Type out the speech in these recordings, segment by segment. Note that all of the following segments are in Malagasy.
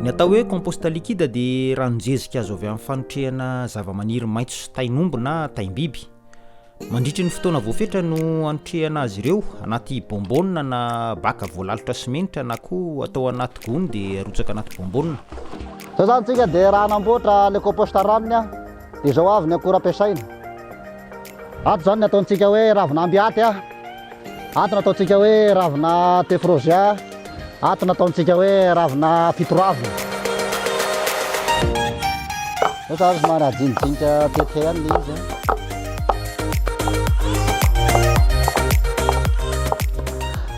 Ny atao hoe compost liquide dia ranonjezika azo avy amin'ny fanotrehana zava-maniry maitso sy tainombo na taimbiby. Mandritry ny fotoana voafetra no anotrehana azy ireo anaty bonbonina na baka voalalitra simenitra na koa atao anaty gony dia arotsaka anaty bonbonina. Zao zany tsika dia raha anamboatra le compost ranony dia zao avy ny akora ampiasaina. Ato zany ny ataontsika hoe ravina ambiaty ato ny ataontsika hoe ravina tefrozia, ato ny ataontsika hoe ravina fitoravina. Zao zany somary ajinijinika tetehany le izy.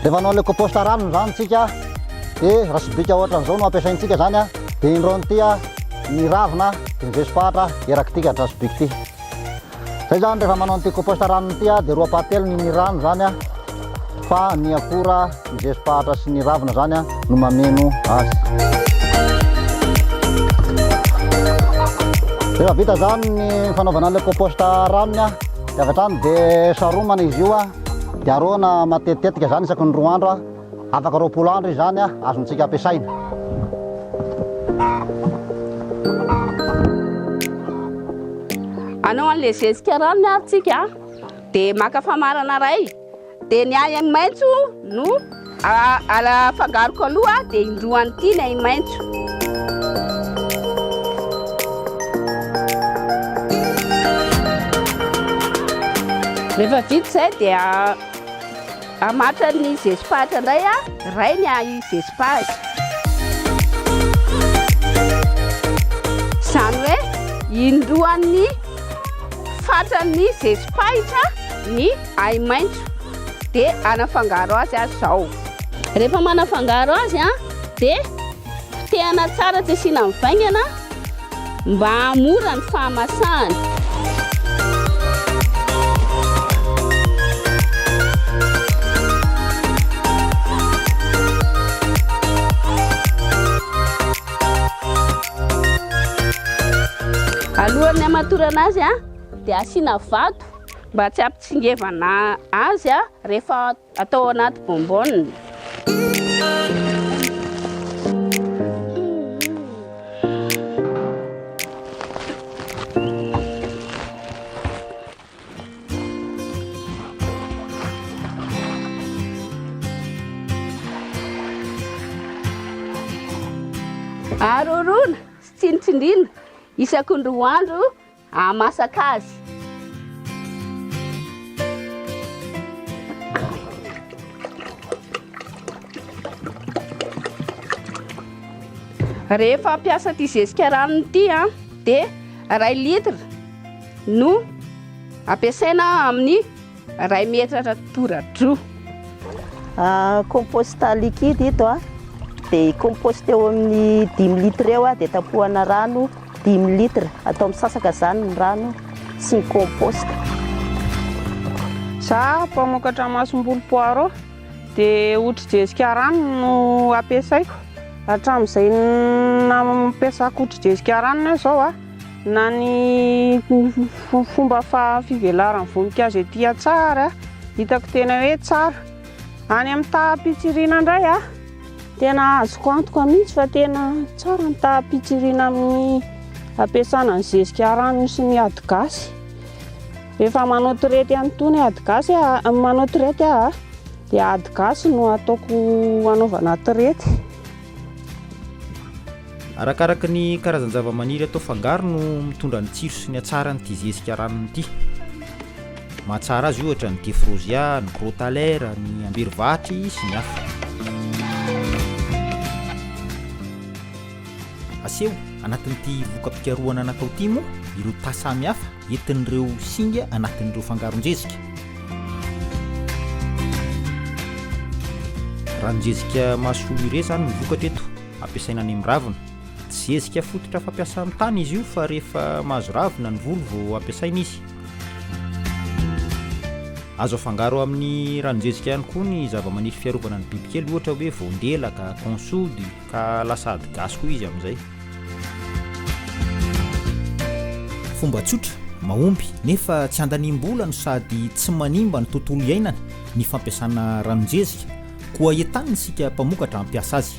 Rehefa anao le compost ranony zany tsika dia rasibika ohatran'izao no ampiasaintsika zany dia indroany ty ny ravina dia njesopahatra eraky ty ka rasibika ty. Zay zany rehefa manao ty compost ranony ty dia roa pahatelo ny rano zany fa ny akora njesopahatra sy ny ravina zany no mameno azy. Rehefa vita zany ny fanaovana le compost ranony dia avy hatrany dia saromana izy io dia aroana matetitetika zany isaky ny 2 andro afaka 20 andro izy zany azontsika ampiasaina. Anao an'le zezika ranony aritsika dia maka famarana ray dia ny ainy maitso no afangaroko aloha dia indroany ty ny ainy maitso. Rehefa vita zay dia amatra ny zezipahatra indray ray ny zezipahatra. Zany hoe indroan'ny fatran'ny zezipahitra ny ainy maitso dia anafangaro azy zao. Rehefa manafangaro azy dia potehana tsara tsy asiana mivaingana mba hamora ny fahamasahany. Alohan'ny hamatorana azy dia asiana vato mba tsy hampitsingevana azy rehefa atao anaty bonbonina. Arorona sy tsinitsindrina isaky ny 2 andro amasaka azy. Rehefa ampiasa ty zezika ranony ty dia 1 litre no ampiasaina amin'ny 1 metatra tora-droa. Compost liquide ito dia compost eo amin'ny 5 litre eo dia tapohana rano 5 litre atao misasaka zany ny rano sy ny compost. Za mpamokatra masom-bolo poireau dia otri-jezika rano no ampiasaiko. Hatramin'izay nampiasako otri-jezika ranony zao na ny fomba fivelaran'ny voninkazo ety tsara hitako tena hoe tsara. Any amin'ny taham-pitsirina indray tena azoko antoka mihitsy fa tena tsara ny taham-pitsirina amin'ny ampiasana ny zezika ranony sy ny ady gasy. Rehefa manao tirety an'itony ady gasy manao tirety dia ady gasy no ataoko anaovana tirety. Arakaraka ny karazan-java-maniry atao fangaro no mitondra ny tsiro sy ny hatsara nyity zezika ranony ity. Mahatsara azy ohatra ny tefrozia, ny crotalaire, ny amberivatry sy ny hafa. Aseho anatin'ity vokam-pikarohana natao ity moa ireo tasamy hafa entin'ireo singa anatin'ireo fangaron-jezika. Ranon-jezika mahasoa ire zany mivokatra eto ampiasaina any amin'ny ravina. Tsy zezika fototra fampiasa amin'ny tany izy io fa rehefa mahazo ravina ny volo vao ampiasaina izy. Azo afangaro amin'ny ranon-jezika ihany koa ny zava-maniry fiarovana ny bibikely ohatra hoe voandelaka, consody ka lasa ady gasy koa izy amin'izay. Fomba tsotra, mahomby nefa tsy andanimbola no sady tsy manimba ny tontolo iainana ny fampiasana ranon-jezika koa entanina isika mpamokatra ampiasa azy.